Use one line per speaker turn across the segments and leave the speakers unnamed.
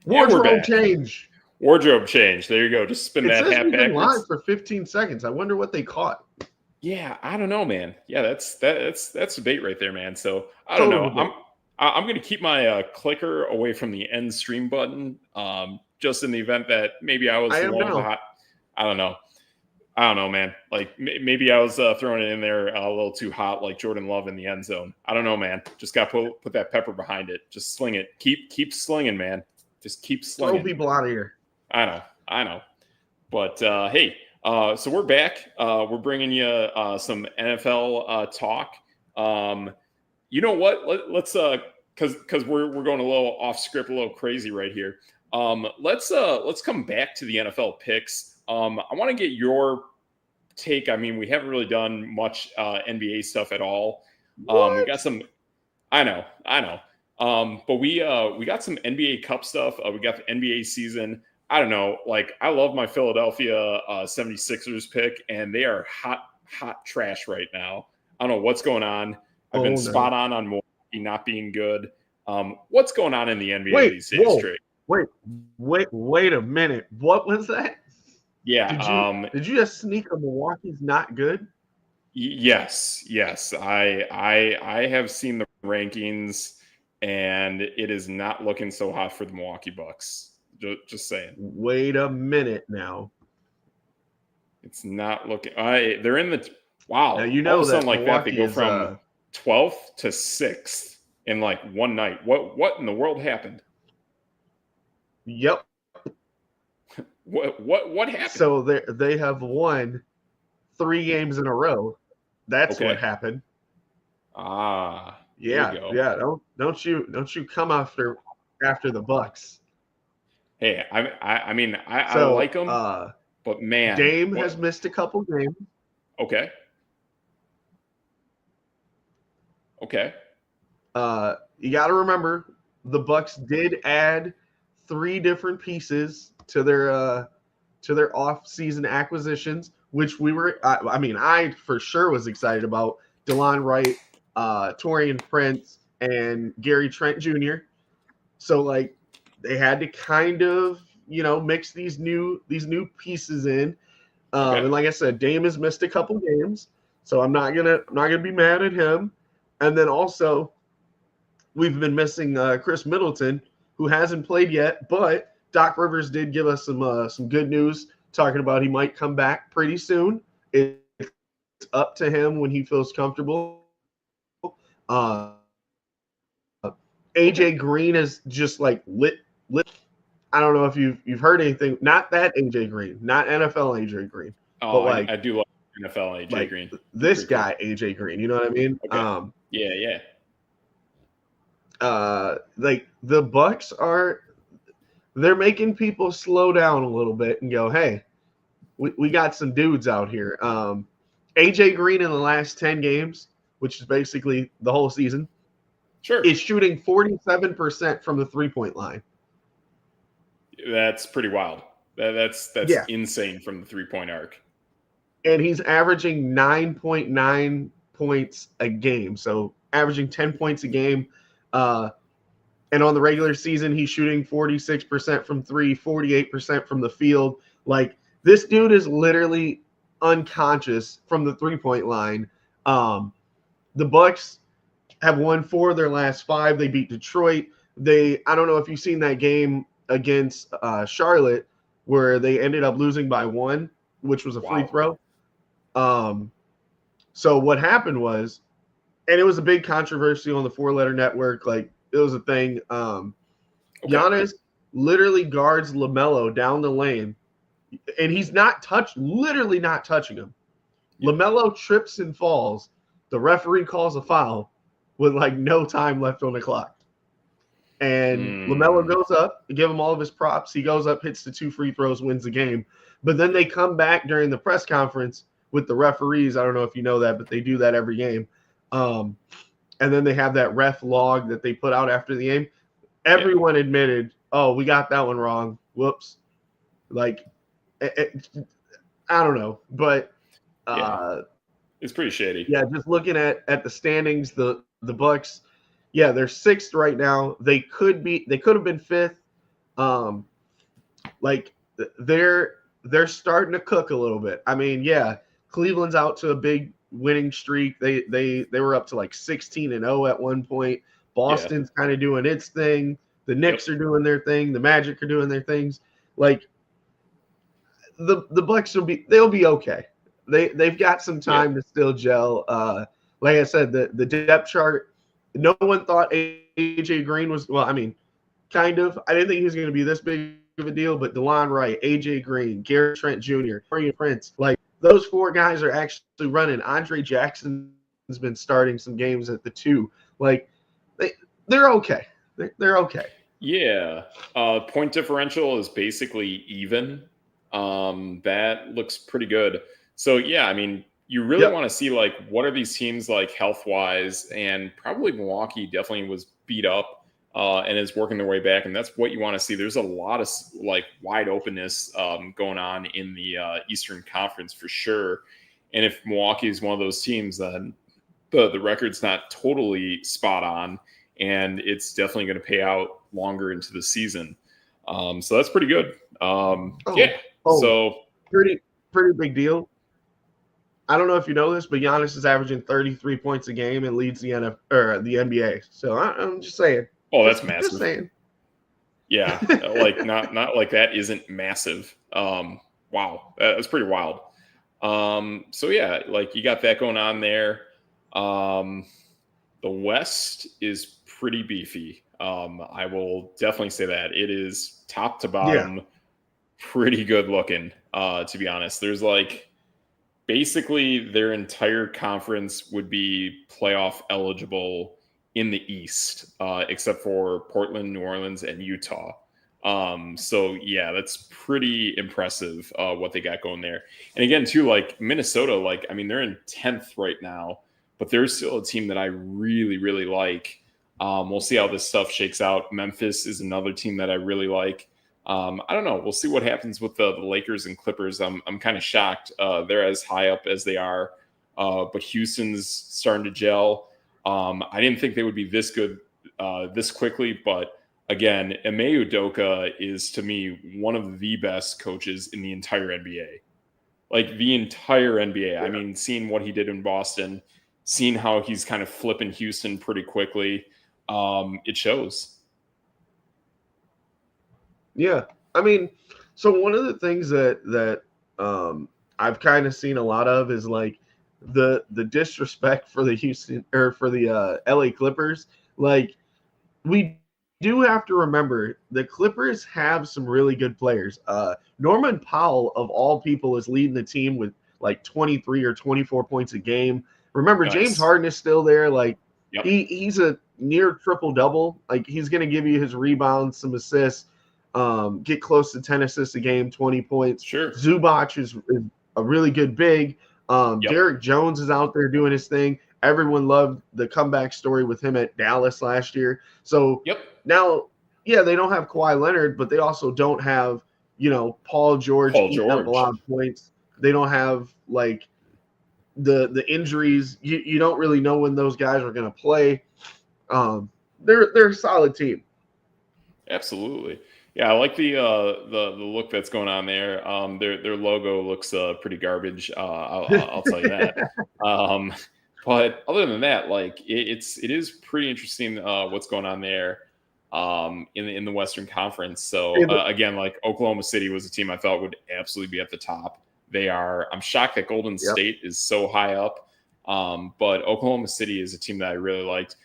And we're
Wardrobe
back.
change.
Wardrobe change. There you go. Just spin
It
that
says
hat
we've been live
backwards.
for 15 seconds. I wonder what they caught.
Yeah, I don't know, man. Yeah, that's debate right there, man. So I don't
Total
know.
debate.
I'm gonna keep my clicker away from the end stream button, just in the event that maybe I was
I
the
am
one with the
now.
hot. I don't know. I don't know, man. Like maybe I was throwing it in there a little too hot, like Jordan Love in the end zone. I don't know, man. Just got to put that pepper behind it. Just sling it. Keep slinging, man. Just keep
Throw
slinging.
people out of here.
I know. But hey, so we're back. We're bringing you some NFL talk. Um, you know what? Let's because we're going a little off script, a little crazy right here. Let's come back to the NFL picks. I want to get your take. I mean, we haven't really done much NBA stuff at all. We
What?
got some. I know. But we got some NBA Cup stuff. We got the NBA season. I don't know. Like I love my Philadelphia 76ers pick, and they are hot trash right now. I don't know what's going on. I've been
Oh
spot
no.
on Milwaukee not being good. What's going on in the NBA
Wait,
these days,
whoa.
Trey?
Wait a minute. What was that?
Yeah.
Did you just sneak a Milwaukee's not good?
Yes. I have seen the rankings, and it is not looking so hot for the Milwaukee Bucks. Just saying,
Wait a minute now.
it's not looking. They're in the
Now
wow.
you
All of
know
a sudden,
that
like that, they
Milwaukee
go
is
from 12th to 6th in like one night. What in the world happened?
yep.
What happened?
So they have won 3 games in a row. That's what
Okay.
happened.
There you
Yeah,
go.
yeah. Don't you come after the Bucks.
Hey, I mean, I like
So
them, but man,
Dame
what?
has missed a couple games.
Okay. Okay.
You got to remember the Bucks did add 3 different pieces to their off-season acquisitions, which we were. I mean, I for sure was excited about DeLon Wright, Torian Prince, and Gary Trent Jr. So like they had to kind of mix these new pieces in.
Okay.
And like I said, Dame has missed a couple games, so I'm not gonna be mad at him. And then also we've been missing Chris Middleton, who hasn't played yet, but Doc Rivers did give us some good news, talking about he might come back pretty soon. It's up to him when he feels comfortable. AJ Green is just like lit. I don't know if you've heard anything. Not that AJ Green, not NFL AJ Green, but
Oh, I do love NFL and AJ Green.
this
He's
guy
pretty cool.
AJ Green. You know what I mean?
Okay. Yeah.
Like the Bucks they're making people slow down a little bit and go, hey, we got some dudes out here. AJ Green in the last 10 games, which is basically the whole season,
Sure.
is shooting 47% from the 3-point line.
That's pretty wild. That's
Yeah.
insane from the 3-point arc.
And he's averaging 9.9 points a game. So averaging 10 points a game. And on the regular season, he's shooting 46% from three, 48% from the field. Like, this dude is literally unconscious from the 3-point line. The Bucks have won 4 of their last 5. They beat Detroit. I don't know if you've seen that game against Charlotte where they ended up losing by 1, which was a free
Wow.
throw. So what happened was, and it was a big controversy on the 4-letter network. Like, it was a thing.
Okay.
Giannis literally guards LaMelo down the lane, and he's literally not touching him.
Yeah.
LaMelo trips and falls. The referee calls a foul with like no time left on the clock. And LaMelo
Mm,
goes up, give him all of his props. He goes up, hits the 2 free throws, wins the game. But then they come back during the press conference with the referees. I don't know if you know that, but they do that every game. And then they have that ref log that they put out after the game. Everyone admitted, oh, we got that one wrong. Whoops. Like, I don't know. But
yeah.
uh,
It's pretty shady.
yeah, just looking at the standings, the Bucks, yeah, they're 6th right now. They could have been 5th. Um, like they're starting to cook a little bit. I mean, yeah, Cleveland's out to a big winning streak. They were up to like 16-0 at one point.
Yeah.
Boston's kind of doing its thing. The
Yep.
Knicks are doing their thing. The Magic are doing their things. Like the Bucks they'll be okay. They've got some time to still gel. Like I said, the depth chart. No one thought AJ Green was well. I mean, kind of. I didn't think he was going to be this big of a deal, but DeLon Wright, AJ Green, Gary Trent Jr., Torian Prince, like those four guys are actually running. Andre Jackson's been starting some games at the 2. Like they're okay. They're okay.
Yeah. Point differential is basically even. That looks pretty good. So yeah, I mean, you really want to see like what are these teams like health wise, and probably Milwaukee definitely was beat up and is working their way back, and that's what you want to see. There's a lot of like wide openness going on in the Eastern Conference for sure. And if Milwaukee is one of those teams, then the record's not totally spot on, and it's definitely going to pay out longer into the season. So that's pretty good. So
pretty big deal. I don't know if you know this, but Giannis is averaging 33 points a game and leads the NBA. So I'm just saying.
Oh, that's massive.
Just saying.
Yeah, like not like that isn't massive. Wow, that's pretty wild. So yeah, like you got that going on there. The West is pretty beefy. I will definitely say that it is top to bottom, pretty good looking. To be honest, there's like basically their entire conference would be playoff eligible in the East, except for Portland, New Orleans, and Utah. So yeah, that's pretty impressive what they got going there. And again, too, like Minnesota, like I mean, they're in 10th right now, but they're still a team that I really, really like. We'll see how this stuff shakes out. Memphis is another team that I really like. I don't know. We'll see what happens with the Lakers and Clippers. I'm kind of shocked. They're as high up as they are, but Houston's starting to gel. I didn't think they would be this good this quickly, but again, Ime Udoka is to me one of the best coaches in the entire NBA. Like the entire NBA. Yeah. I mean, seeing what he did in Boston, seeing how he's kind of flipping Houston pretty quickly, it shows.
Yeah, I mean, so one of the things that I've kind of seen a lot of is like the disrespect for the Houston or for the LA Clippers. Like we do have to remember the Clippers have some really good players. Norman Powell of all people is leading the team with like 23 or 24 points a game. Remember, nice. James Harden is still there. Like he's a near triple double. Like he's going to give you his rebounds, some assists. Get close to 10 assists a game, 20 points.
Sure.
Zubac is a really good big. Derek Jones is out there doing his thing. Everyone loved the comeback story with him at Dallas last year. So now, they don't have Kawhi Leonard, but they also don't have, Paul George eating up a lot of points. They don't have like the injuries. You don't really know when those guys are going to play. They're a solid team.
Absolutely. Yeah, I like the look that's going on there. Their logo looks pretty garbage. I'll tell you that. But other than that, like it is pretty interesting what's going on there in the Western Conference. So again, like Oklahoma City was a team I felt would absolutely be at the top. They are. I'm shocked that Golden State is so high up. But Oklahoma City is a team that I really liked.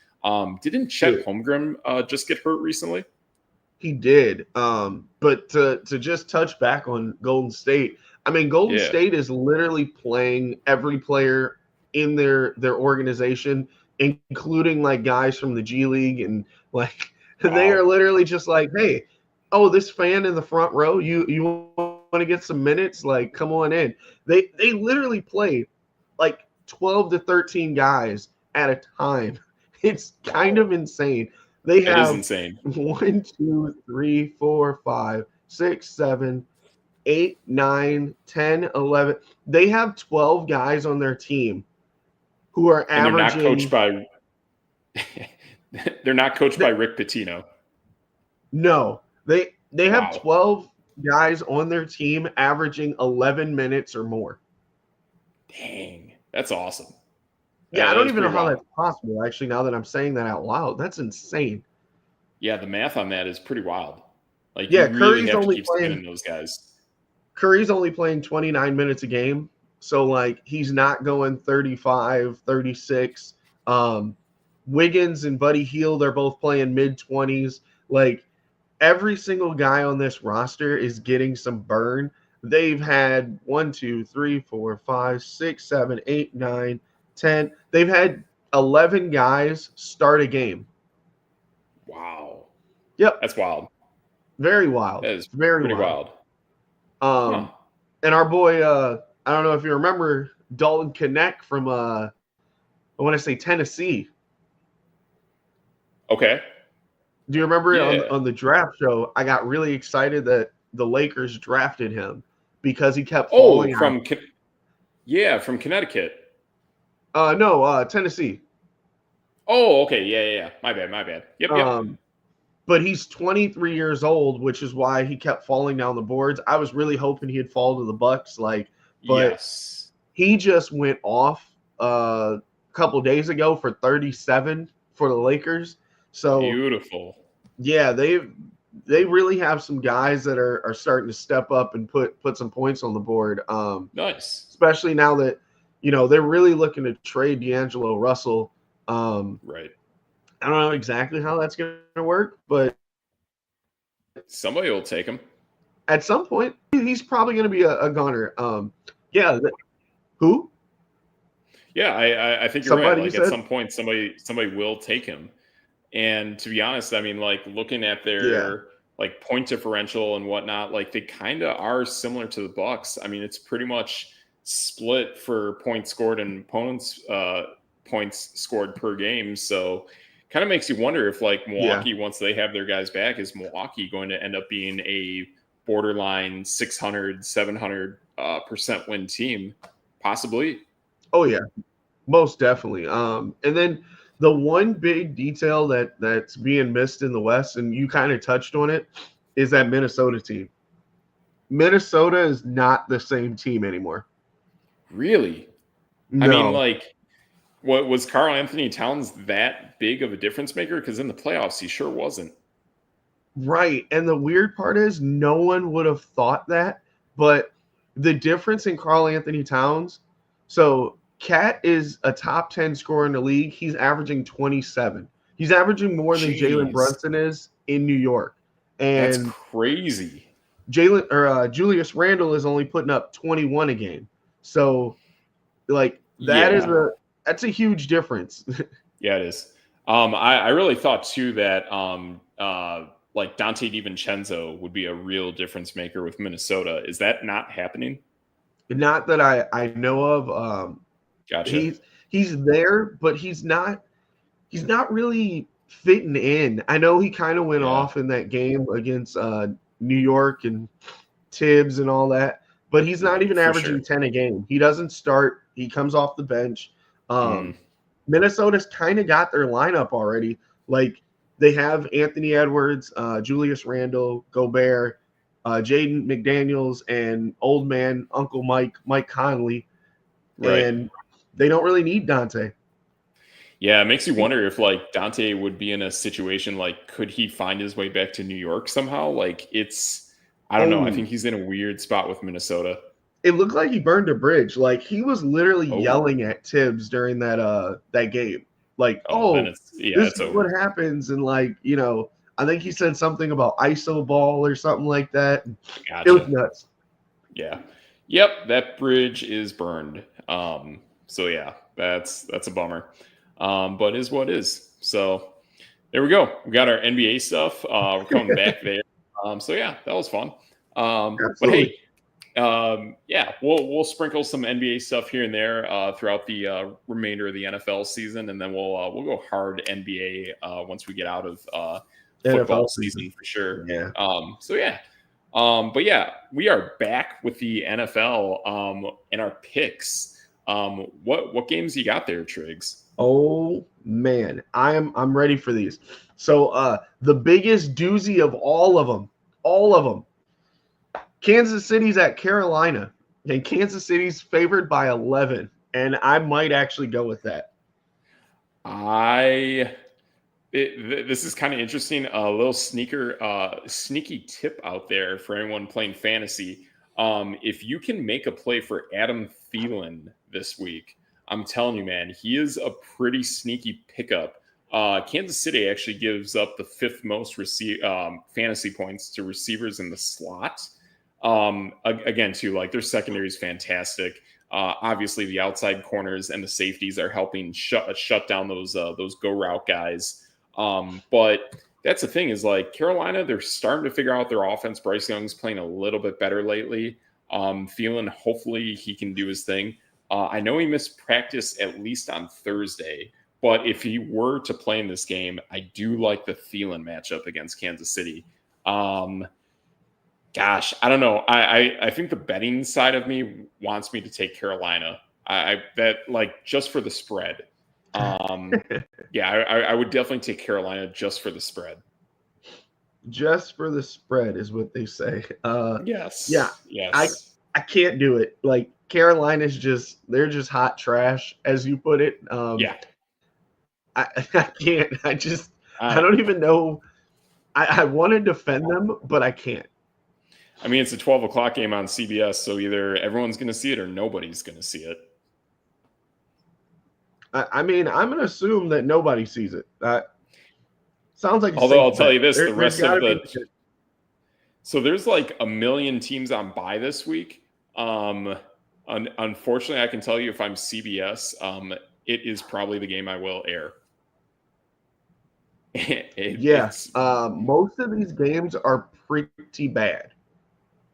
Didn't Chet Holmgren just get hurt recently?
He did. But to just touch back on Golden State, I mean, Golden State is literally playing every player in their organization, including like guys from the G League, and like they are literally just like, hey, this fan in the front row, you want to get some minutes? Like, come on in. They literally play like 12 to 13 guys at a time. It's kind of insane. They have 1, 2, 3, 4, 5, 6, 7, 8, 9, 10, 11. They have 12 guys on their team who are averaging.
They're not coached by Rick Pitino.
No, they They have
Wow.
12 guys on their team averaging 11 minutes or more.
Dang. That's awesome.
Yeah, I
That
don't
is
even know
pretty
how
wild.
that's possible, actually, now that I'm saying that out loud. That's insane.
Yeah, the math on that is pretty wild. Like you
Yeah,
really have to keep spinning those guys.
Curry's only playing 29 minutes a game. So, like, he's not going 35, 36. Wiggins and Buddy Hield are both playing mid 20s. Like, every single guy on this roster is getting some burn. They've had 1, 2, 3, 4, 5, 6, 7, 8, 9, 10. They've had 11 guys start a game.
Wow.
Yep.
That's wild.
Very wild.
That is
Very
pretty
wild.
wild. Huh.
And our boy, I don't know if you remember Dalton Connect from I want to say Tennessee.
Okay.
Do you remember
Yeah.
on the draft show? I got really excited that the Lakers drafted him because he kept falling out.
From Connecticut.
No, Tennessee.
Oh, okay. Yeah. My bad. Yep.
But he's 23 years old, which is why he kept falling down the boards. I was really hoping he'd fall to the Bucks, but
yes.
He just went off a couple days ago for 37 for the Lakers. So
beautiful.
Yeah, they really have some guys that are starting to step up and put some points on the board.
Nice.
Especially now that they're really looking to trade D'Angelo Russell.
Right.
I don't know exactly how that's going to work, but
somebody will take him.
At some point, he's probably going to be a goner. Yeah. Who?
Yeah, I think you're right. Like at some point, somebody will take him. And to be honest, I mean, like looking at their like point differential and whatnot, like they kind of are similar to the Bucks. I mean, it's pretty much split for points scored and opponents' points scored per game. So kind of makes you wonder if like Milwaukee, once they have their guys back, is Milwaukee going to end up being a borderline 600, 700% win team? Possibly.
Oh yeah, most definitely. And then the one big detail that's being missed in the West, and you kind of touched on it, is that Minnesota team. Minnesota is not the same team anymore.
Really?
No.
I mean, like, what was Karl-Anthony Towns that big of a difference maker? Because in the playoffs, he sure wasn't.
Right. And the weird part is no one would have thought that. But the difference in Karl-Anthony Towns, so Cat is a top 10 scorer in the league. He's averaging 27. He's averaging more than Jalen Brunson is in New York. And
that's crazy.
Julius Randle is only putting up 21 a game. So like that's a huge difference.
Yeah, it is. I really thought too that like Dante DiVincenzo would be a real difference maker with Minnesota. Is that not happening?
Not that I know of.
Gotcha.
He's there, but he's not really fitting in. I know he kind of went off in that game against New York and Tibbs and all that, but he's not even averaging 10 a game. He doesn't start. He comes off the bench. Minnesota's kind of got their lineup already. Like they have Anthony Edwards, Julius Randle, Gobert, Jaden McDaniels, and old man Uncle Mike Conley.
Right.
And they don't really need Dante.
Yeah, it makes you wonder if like Dante would be in a situation like could he find his way back to New York somehow? Like I don't know. I think he's in a weird spot with Minnesota.
It looked like he burned a bridge. Like he was literally yelling at Tibbs during that game. Like, this is what happens. And like, I think he said something about ISO ball or something like that.
Gotcha.
It was nuts.
Yeah. Yep, that bridge is burned. So yeah, that's a bummer. But is what is. So there we go. We got our NBA stuff. We're coming back there. So yeah, that was fun. But hey, we'll sprinkle some NBA stuff here and there throughout the remainder of the NFL season, and then we'll go hard NBA once we get out of football season for sure.
Yeah.
But yeah, we are back with the NFL and our picks. What games you got there, Triggs?
Oh man, I'm ready for these. So the biggest doozy of all of them all of them. Kansas City's at Carolina, and Kansas City's favored by 11, and I might actually go with that.
This is kind of interesting. A little sneaky tip out there for anyone playing fantasy. If you can make a play for Adam Thielen this week, I'm telling you, man, he is a pretty sneaky pickup. Kansas City actually gives up the 5th most fantasy points to receivers in the slot. Again, too, like their secondary is fantastic. Obviously, the outside corners and the safeties are helping shut down those go route guys. But that's the thing is like Carolina, they're starting to figure out their offense. Bryce Young's playing a little bit better lately. Thielen, hopefully he can do his thing. I know he missed practice at least on Thursday, but if he were to play in this game, I do like the Thielen matchup against Kansas City. Gosh, I don't know. I think the betting side of me wants me to take Carolina. I bet like just for the spread. Yeah, I would definitely take Carolina just for the spread.
Just for the spread is what they say.
Yes.
Yeah.
Yes.
I can't do it. Like Carolina's they're just hot trash, as you put it.
Yeah.
I can't. I don't even know. I want to defend them, but I can't.
I mean, it's a 12 o'clock game on CBS, so either everyone's going to see it or nobody's going to see it.
I mean, I'm going to assume that nobody sees it. Sounds like.
Although I'll tell you this, the rest of the. So there's like a million teams on bye this week. Unfortunately, I can tell you if I'm CBS, it is probably the game I will air.
Most of these games are pretty bad.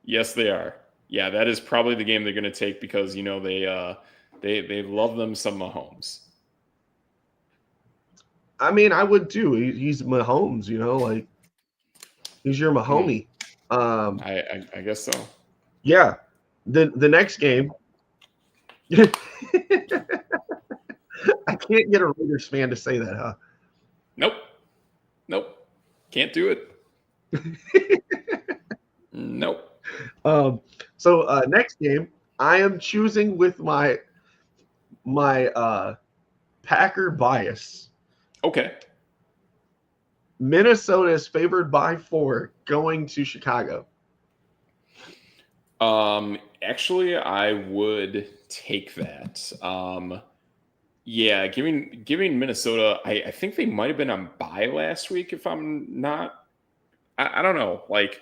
Yes, they are. Yeah, that is probably the game they're going to take because they love them some Mahomes.
I mean, I would too. He's Mahomes, like he's your Mahomie.
I guess so.
Yeah. The next game. I can't get a Raiders fan to say that, huh?
Nope. Can't do it. Nope.
So next game, I am choosing with my Packer bias.
Okay.
Minnesota is favored by 4 going to Chicago.
Actually, I would take that. Yeah, giving Minnesota, I think they might have been on bye last week. If I'm not, I don't know. Like,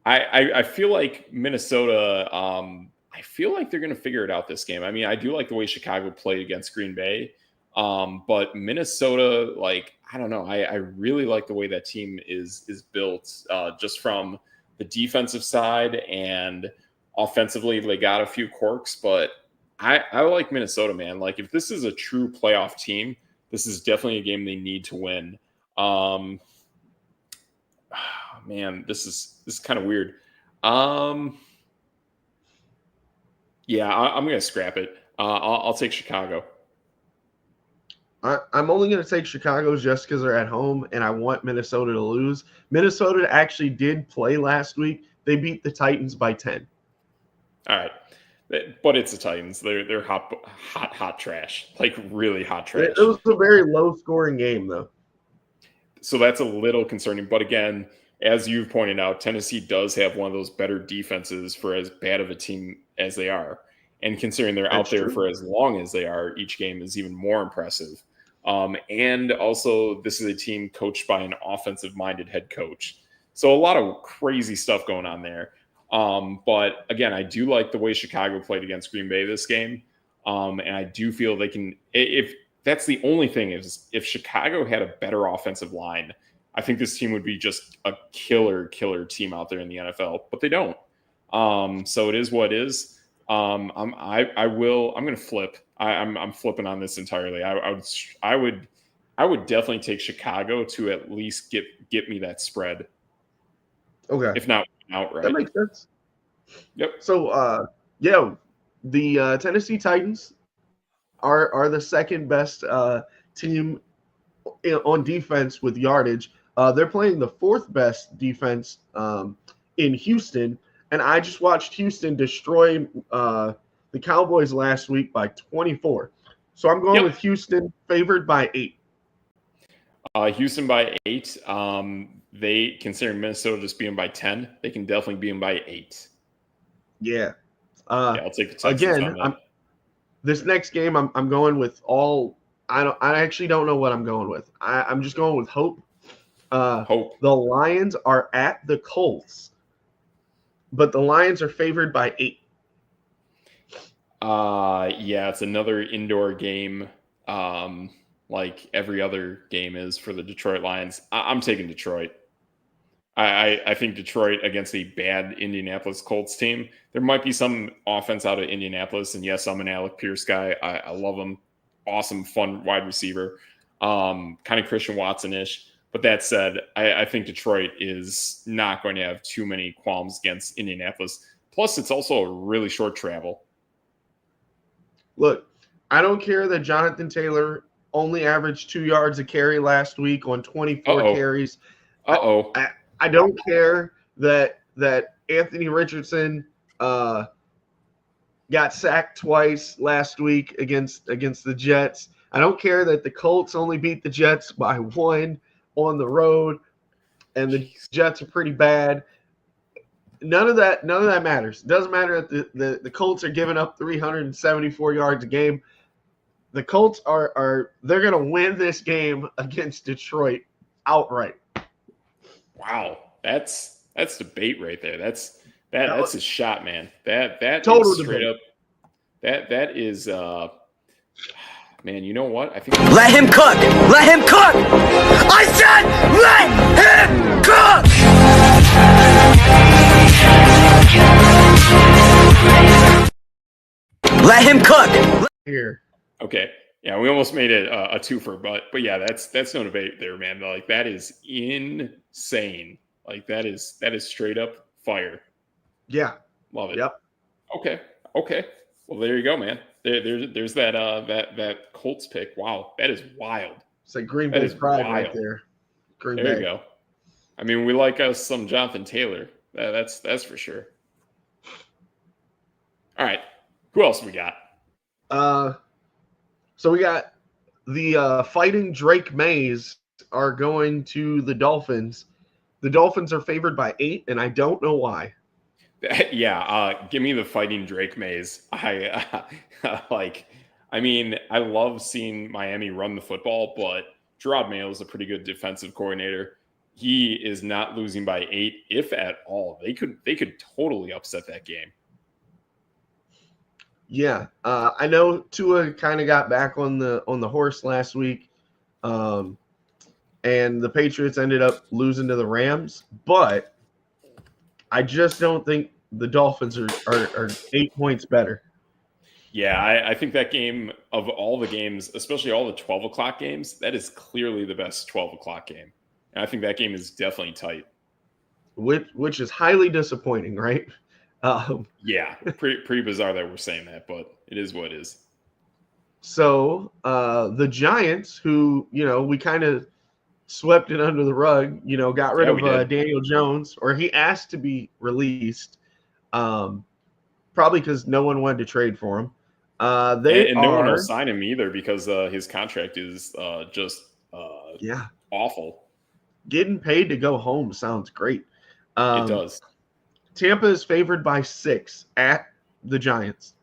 I feel like Minnesota. I feel like they're going to figure it out this game. I mean, I do like the way Chicago played against Green Bay. But Minnesota, like, I don't know. I really like the way that team is built, just from the defensive side, and offensively they got a few quirks, but I like Minnesota, man. Like, if this is a true playoff team, this is definitely a game they need to win. Man, this is kind of weird. Yeah, I'm gonna scrap it. I'll take Chicago.
I'm only going to take Chicago just because they're at home, and I want Minnesota to lose. Minnesota actually did play last week. They beat the Titans by 10.
All right. But it's the Titans. They're hot trash. Like, really hot trash.
It was a very low-scoring game, though.
So that's a little concerning. But again, as you've pointed out, Tennessee does have one of those better defenses for as bad of a team as they are. And considering they're out there for as long as they are, each game is even more impressive. And also, this is a team coached by an offensive-minded head coach. So a lot of crazy stuff going on there. But again, I do like the way Chicago played against Green Bay this game. And I do feel they can, if that's the only thing, is if Chicago had a better offensive line, I think this team would be just a killer team out there in the NFL, but they don't. So it is what it is. I'm going to flip. I'm flipping on this entirely. I would definitely take Chicago to at least get me that spread.
Okay.
If not outright.
That makes sense.
Yep.
So, the Tennessee Titans are the second best team on defense with yardage. They're playing the 4th best defense in Houston, and I just watched Houston destroy the Cowboys last week by 24. So I'm going with Houston, favored by 8.
Houston by 8. They, considering Minnesota just beat them by 10, they can definitely beat them by 8.
Yeah.
I'll take the Texans on that.
This next game, I'm going with all. I actually don't know what I'm going with. I'm just going with hope.
Hope.
The Lions are at the Colts, but the Lions are favored by 8.
Yeah, it's another indoor game. Like every other game is for the Detroit Lions. I'm taking Detroit. I think Detroit against a bad Indianapolis Colts team. There might be some offense out of Indianapolis, and yes, I'm an Alec Pierce guy. I love him. Awesome, fun wide receiver. Kind of Christian Watson-ish. But that said, I think Detroit is not going to have too many qualms against Indianapolis. Plus, it's also a really short travel.
Look, I don't care that Jonathan Taylor only averaged 2 yards a carry last week on 24 carries. I don't care that Anthony Richardson got sacked twice last week against the Jets. I don't care that the Colts only beat the Jets by 1 on the road, and the Jets are pretty bad. None of that matters. It doesn't matter that the Colts are giving up 374 yards a game. The Colts they're going to win this game against Detroit outright.
Wow, that's debate right there. That's a shot, man. That
total
is straight
debate.
up. That is man. You know what? I think
let him cook. Let him cook. I said let him cook. Let him cook.
Here.
Okay. Yeah, we almost made it a twofer, but yeah, that's no debate there, man. Like that is insane. Like that is straight up fire.
Yeah,
love it.
Yep.
Okay. Well, there you go, man. There's that Colts pick. Wow, that is wild.
It's like Green Bay pride right there.
There you go. I mean, we like us some Jonathan Taylor. That's for sure. All right, who else we got?
So we got the Fighting Drake Mays are going to the Dolphins. The Dolphins are favored by 8, and I don't know why.
Yeah, give me the Fighting Drake Mays. I love seeing Miami run the football, but Gerard Mayo is a pretty good defensive coordinator. He is not losing by 8, if at all. They could totally upset that game.
Yeah, I know Tua kind of got back on the horse last week, and the Patriots ended up losing to the Rams. But I just don't think the Dolphins are 8 points better.
Yeah, I think that game, of all the games, especially all the 12 o'clock games, that is clearly the best 12 o'clock game. And I think that game is definitely tight.
Which is highly disappointing, right?
Yeah, pretty bizarre that we're saying that, but it is what it is.
So the Giants, who, we kind of swept it under the rug, got rid of Daniel Jones, or he asked to be released, probably because no one wanted to trade for him.
No one will sign him either because his contract is just awful.
Getting paid to go home sounds great.
It does.
Tampa is favored by 6 at the Giants.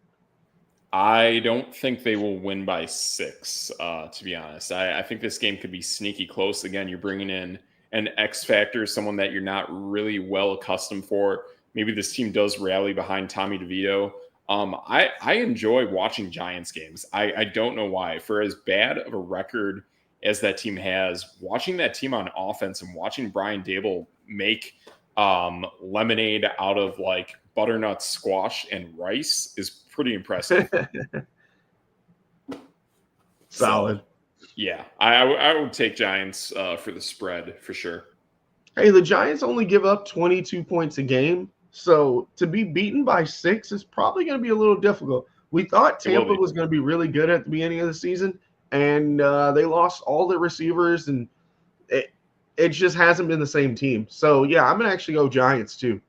I don't think they will win by 6, to be honest. I think this game could be sneaky close. Again, you're bringing in an X factor, someone that you're not really well accustomed for. Maybe this team does rally behind Tommy DeVito. I enjoy watching Giants games. I don't know why. For as bad of a record as that team has, watching that team on offense and watching Brian Daboll make lemonade out of like butternut squash and rice is pretty impressive.
Solid.
So, yeah, I would take Giants for the spread for sure.
Hey, the Giants only give up 22 points a game, so to be beaten by 6 is probably going to be a little difficult. We thought Tampa was going to be really good at the beginning of the season, and they lost all their receivers, and it just hasn't been the same team. So, yeah, I'm going to actually go Giants too.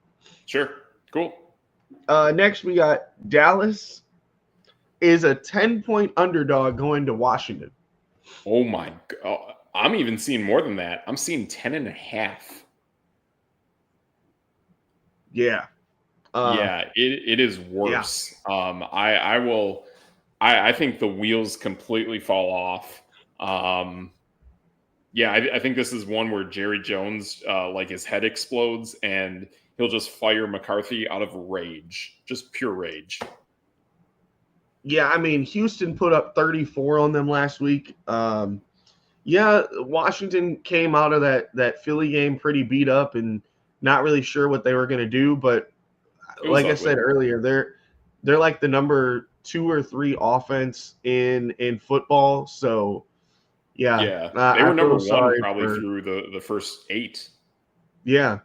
Sure. Cool.
Next, we got Dallas is a 10-point underdog going to Washington.
Oh my God. I'm even seeing more than that. I'm seeing 10.5.
Yeah.
It is worse. I think the wheels completely fall off. I think this is one where Jerry Jones, like his head explodes and he'll just fire McCarthy out of rage, just pure rage.
Yeah, I mean, Houston put up 34 on them last week. Washington came out of that Philly game pretty beat up and not really sure what they were going to do. But like I said earlier, they're like the number 2 or 3 offense in football. So
They were number 1 probably through the first 8.
Yeah.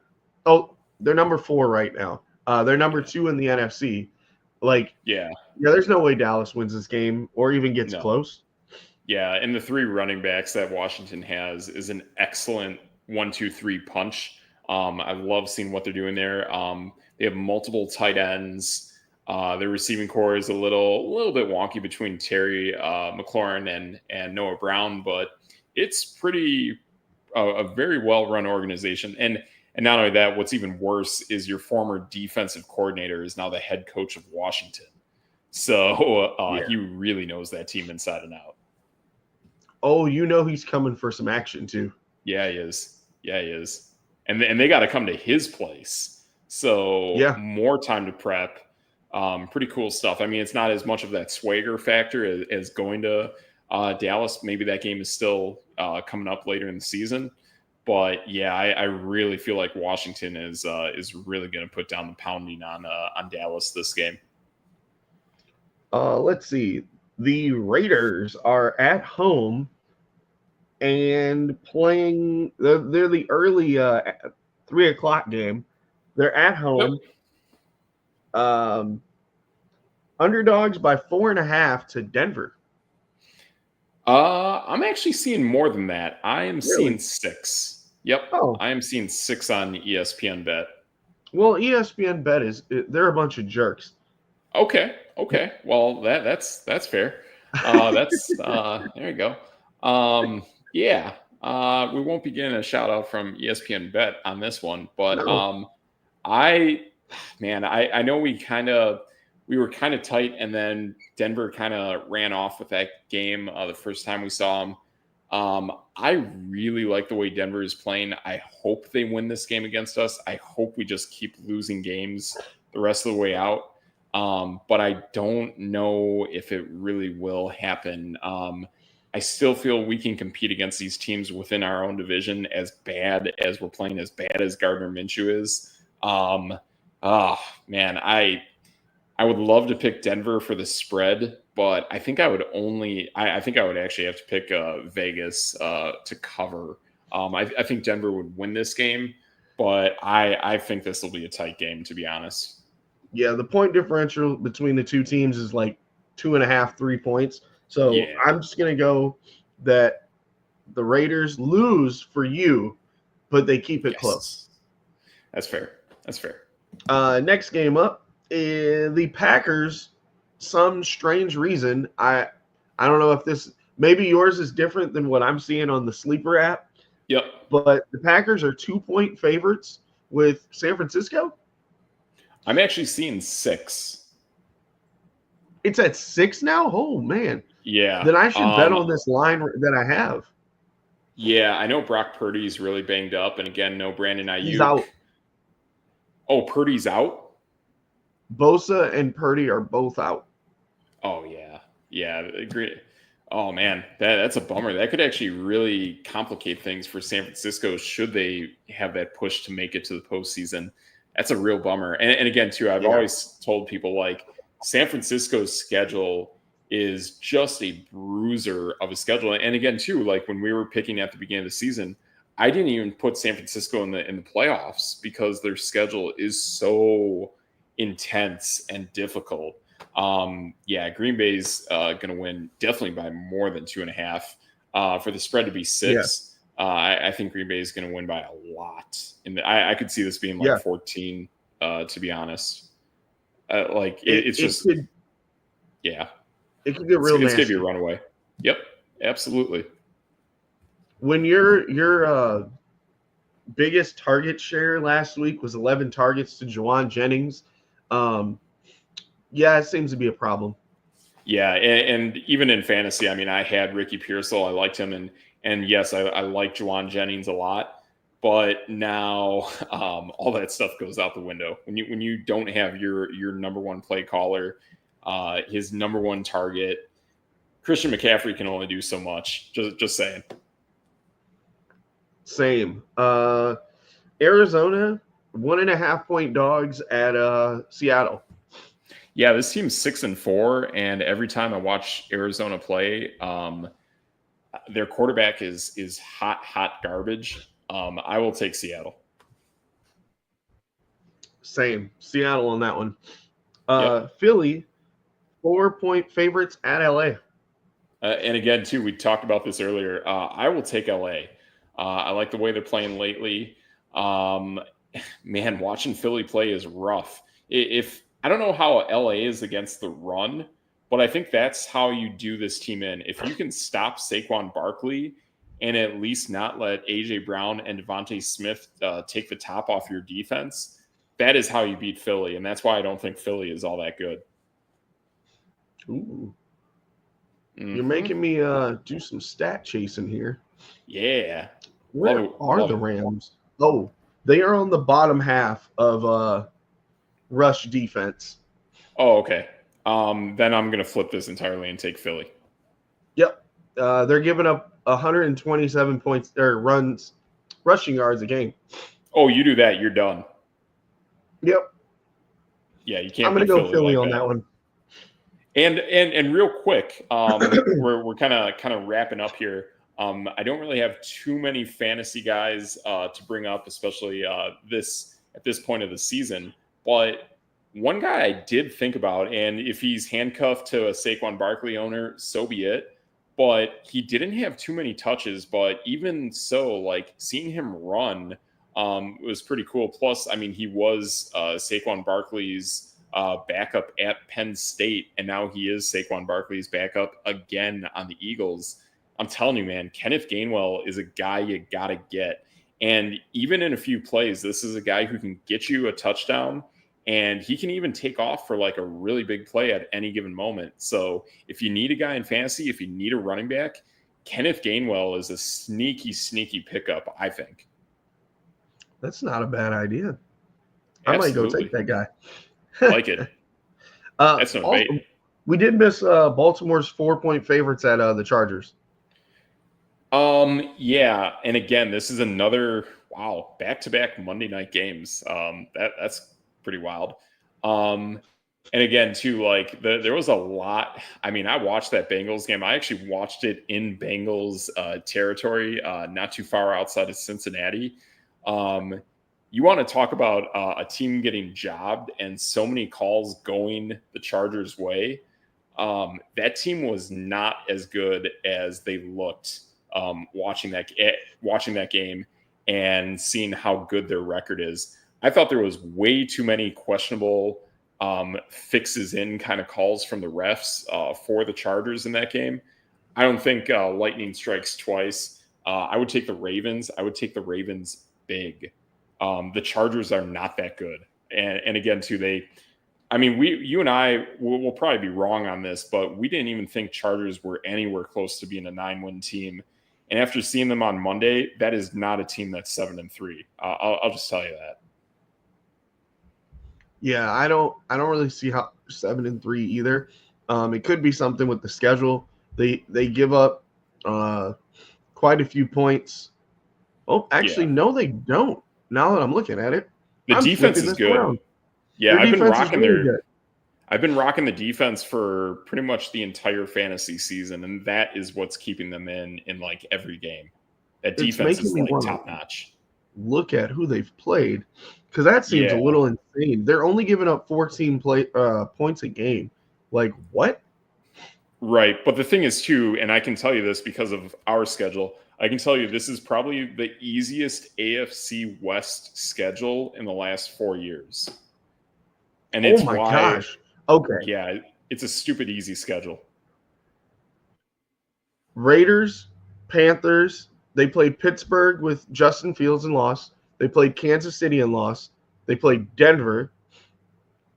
Oh, they're number 4 right now. They're number 2 in the NFC. There's no way Dallas wins this game or even gets close.
Yeah, and the 3 running backs that Washington has is an excellent 1-2-3 punch. I love seeing what they're doing there. They have multiple tight ends. Their receiving core is a little bit wonky between Terry McLaurin and Noah Brown, but it's pretty a very well-run organization. And not only that, what's even worse is your former defensive coordinator is now the head coach of Washington. So he really knows that team inside and out.
Oh, he's coming for some action too.
Yeah, he is. And they got to come to his place. So more time to prep. Pretty cool stuff. I mean, it's not as much of that swagger factor as going to Dallas. Maybe that game is still coming up later in the season. But I really feel like Washington is really going to put down the pounding on Dallas this game.
Let's see. The Raiders are at home and playing. They're the early 3:00 game. They're at home. Underdogs by 4.5 to Denver.
I'm actually seeing more than that. I am seeing 6. Yep. Oh. I am seeing 6 on ESPN Bet.
Well, ESPN Bet they're a bunch of jerks.
Okay. Well, that's fair. There you go. We won't be getting a shout out from ESPN Bet on this one, but no. I know we were kind of tight, and then Denver kind of ran off with that game the first time we saw them. I really like the way Denver is playing. I hope they win this game against us. I hope we just keep losing games the rest of the way out. But I don't know if it really will happen. I still feel we can compete against these teams within our own division as bad as we're playing, as bad as Gardner Minshew is. I would love to pick Denver for the spread, but I think I would actually have to pick Vegas to cover. I think Denver would win this game, but I think this will be a tight game, to be honest.
Yeah, the point differential between the two teams is like 2.5, 3 points. So I'm just going to go that the Raiders lose for you, but they keep it close.
That's fair.
Next game up is the Packers. Some strange reason. I don't know if this – maybe yours is different than what I'm seeing on the Sleeper app.
Yep.
But the Packers are 2-point favorites with San Francisco.
I'm actually seeing 6.
It's at 6 now? Oh, man.
Yeah.
Then I should bet on this line that I have.
Yeah, I know Brock Purdy's really banged up. And again, no Brandon Ayuk.
He's out.
Oh, Purdy's out?
Bosa and Purdy are both out.
Oh, yeah. Yeah, agree. Oh, man, that's a bummer. That could actually really complicate things for San Francisco should they have that push to make it to the postseason. That's a real bummer. And again, too, I've always told people, like, San Francisco's schedule is just a bruiser of a schedule. And again, too, like when we were picking at the beginning of the season, I didn't even put San Francisco in the playoffs because their schedule is so intense and difficult. Green Bay's going to win definitely by more than 2.5. For the spread to be 6, I think Green Bay is going to win by a lot. And I could see this being like 14 to be honest. It's just
could,
yeah.
It could get real
It's
nasty.
gonna be a runaway. Yep, absolutely.
When your biggest target share last week was 11 targets to Juwan Jennings, it seems to be a problem.
Yeah, and even in fantasy, I mean, I had Ricky Pearsall. I liked him, and yes, I like Juwan Jennings a lot. But now all that stuff goes out the window when you don't have your number one play caller, his number one target. Christian McCaffrey can only do so much. Just saying.
Same. Arizona 1.5 point dogs at Seattle.
Yeah, this team's 6-4, and every time I watch Arizona play, their quarterback is hot garbage. I will take Seattle.
Same. Seattle on that one.
Yep.
Philly 4-point favorites at LA.
And again, too, we talked about this earlier. I will take LA. I like the way they're playing lately. Man, watching Philly play is rough. If I don't know how LA is against the run, but I think that's how you do this team in. If you can stop Saquon Barkley and at least not let A.J. Brown and Devontae Smith take the top off your defense, that is how you beat Philly. And that's why I don't think Philly is all that good.
Ooh. Mm-hmm. You're making me do some stat chasing here.
Yeah.
Where are the Rams? Oh, they are on the bottom half of rush defense.
Oh, okay. Then I'm going to flip this entirely and take Philly.
Yep. They're giving up 127 points or rushing yards a game.
Oh, you do that, you're done.
Yep.
Yeah, you can't.
I'm going to go Philly on that one.
And real quick, we're kind of wrapping up here. I don't really have too many fantasy guys to bring up, especially at this point of the season. But one guy I did think about, and if he's handcuffed to a Saquon Barkley owner, so be it. But he didn't have too many touches. But even so, like seeing him run was pretty cool. Plus, I mean, he was Saquon Barkley's backup at Penn State, and now he is Saquon Barkley's backup again on the Eagles. I'm telling you, man, Kenneth Gainwell is a guy you got to get. And even in a few plays, this is a guy who can get you a touchdown, and he can even take off for like a really big play at any given moment. So if you need a guy in fantasy, if you need a running back, Kenneth Gainwell is a sneaky pickup, I think.
That's not a bad idea.
Absolutely.
I might go take that guy.
Like it. That's no debate.
We did miss Baltimore's 4-point favorites at the Chargers.
Yeah, and again, this is another back-to-back Monday night games. That's pretty wild. And again, too, like there was a lot. I mean, I watched that Bengals game. I actually watched it in Bengals territory, not too far outside of Cincinnati. You want to talk about a team getting jobbed and so many calls going the Chargers' way. That team was not as good as they looked watching that game and seeing how good their record is. I thought there was way too many questionable fixes in kind of calls from the refs for the Chargers in that game. I don't think lightning strikes twice. I would take the Ravens. I would take the Ravens big. The Chargers are not that good. And again, too, you and I will probably be wrong on this, but we didn't even think Chargers were anywhere close to being a 9-win team. And after seeing them on Monday, that is not a team that's 7-3. I'll just tell you that.
Yeah, I don't really see how 7-3 either. It could be something with the schedule. They give up quite a few points. Oh, actually, no, they don't. Now that I'm looking at it,
the defense is good.
Around.
Yeah, I've been rocking the defense for pretty much the entire fantasy season, and that is what's keeping them in like every game. That defense is like top notch.
Look at who they've played, because that seems a little insane. They're only giving up 14 points a game. Like what?
Right, but the thing is too, and I can tell you this because of our schedule. I can tell you this is probably the easiest AFC West schedule in the last 4 years. And it's
Oh my
why,
gosh. Okay.
yeah, it's a stupid easy schedule.
Raiders, Panthers. They played Pittsburgh with Justin Fields and lost. They played Kansas City and lost. They played Denver,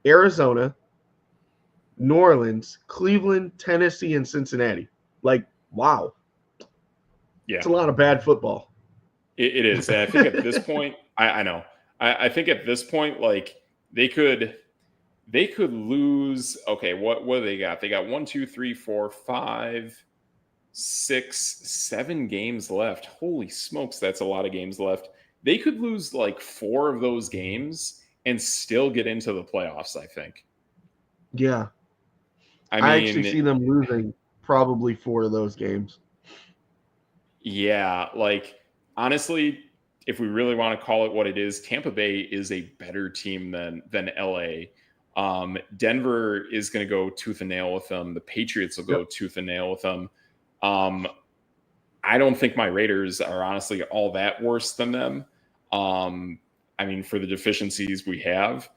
Arizona, New Orleans, Cleveland, Tennessee, and Cincinnati. Like, wow.
Yeah,
It's a lot of bad football.
it is. And I think at this point, I know. I think at this point, like they could lose. Okay, what do they got? They got 1, 2, 3, 4, 5, 6, 7 games left. Holy smokes, that's a lot of games left. They could lose like 4 of those games and still get into the playoffs, I think.
Yeah.
I
I
mean,
actually see them losing probably 4 of those games.
yeah, like honestly, if we really want to call it what it is, Tampa Bay is a better team than LA. Denver is going to go tooth and nail with them. The Patriots will go tooth and nail with them. I don't think my Raiders are honestly all that worse than them. I mean, for the deficiencies we have.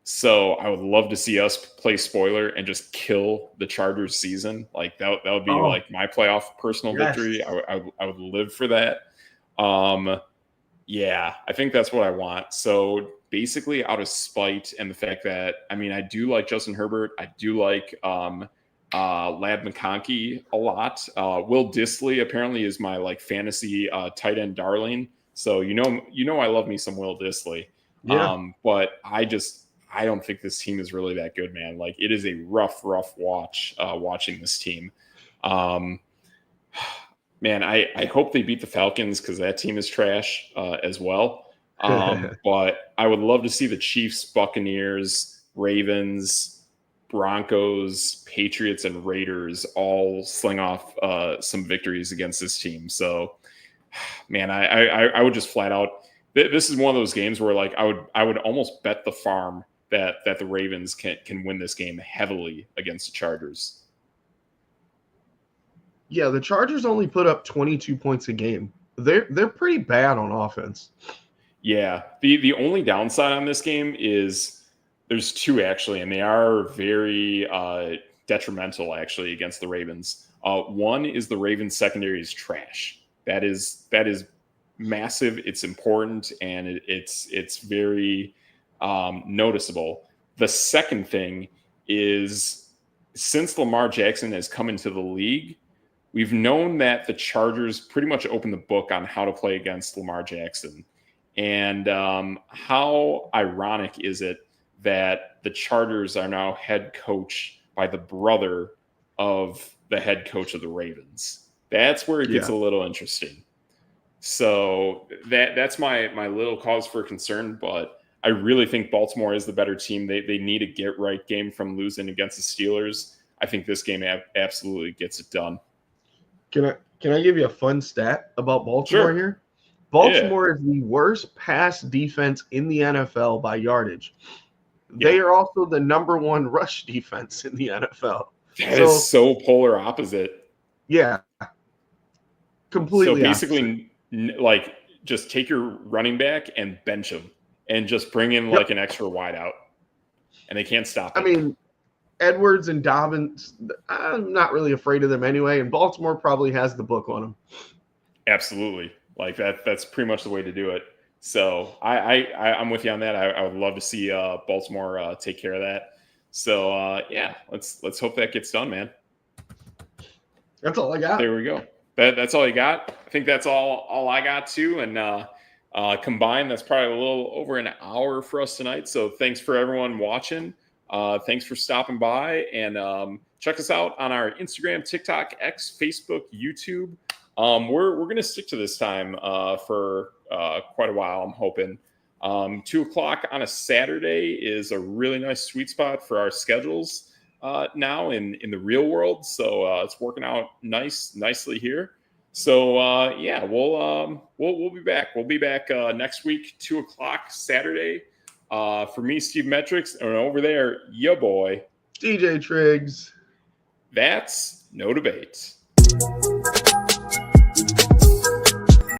So I would love to see us play spoiler and just kill the Chargers season. Like that would be like my playoff personal victory. I would live for that. Yeah, I think that's what I want. So basically out of spite and the fact that, I mean, I do like Justin Herbert. I do like Lad McConkey a lot. Will Dissly apparently is my like fantasy tight end darling. So you know I love me some Will Dissly.
Yeah.
But I don't think this team is really that good, man. Like it is a rough watch watching this team. Man, I hope they beat the Falcons because that team is trash as well. But I would love to see the Chiefs, Buccaneers, Ravens, Broncos, Patriots, and Raiders all sling off some victories against this team. So, man, I would just flat out. This is one of those games where like I would almost bet the farm that the Ravens can win this game heavily against the Chargers.
Yeah, the Chargers only put up 22 points a game. They're pretty bad on offense.
Yeah. The only downside on this game is there's 2 actually, and they are very detrimental actually against the Ravens. One is the Ravens secondary is trash. That is massive. It's important, and it's very noticeable. The second thing is since Lamar Jackson has come into the league, we've known that the Chargers pretty much opened the book on how to play against Lamar Jackson. And how ironic is it that the Chargers are now head coach by the brother of the head coach of the Ravens? That's where it gets a little interesting. So that's my little cause for concern, but I really think Baltimore is the better team. They need a get-right game from losing against the Steelers. I think this game absolutely gets it done.
Can I give you a fun stat about Baltimore here? Baltimore is the worst pass defense in the NFL by yardage. They are also the number 1 rush defense in the NFL.
That is so polar opposite.
Yeah. Completely.
So basically, like, just take your running back and bench him and just bring in like an extra wideout, and they can't stop it.
I mean, Edwards and Dobbins, I'm not really afraid of them anyway, and Baltimore probably has the book on them.
Absolutely. Like that's pretty much the way to do it. So I'm with you on that. I would love to see Baltimore take care of that. So yeah, let's hope that gets done, man.
That's all I got.
There we go. That's all you got. I think that's all I got too. And combined, that's probably a little over an hour for us tonight. So thanks for everyone watching. Thanks for stopping by, and check us out on our Instagram, TikTok, X, Facebook, YouTube. We're going to stick to this time for quite a while, I'm hoping. 2:00 on a Saturday is a really nice sweet spot for our schedules now in the real world. So it's working out nicely here. So yeah, we'll be back. We'll be back next week, 2:00 Saturday. For me, Steve Metrics, and over there, your boy
DJ Triggs.
That's no debate.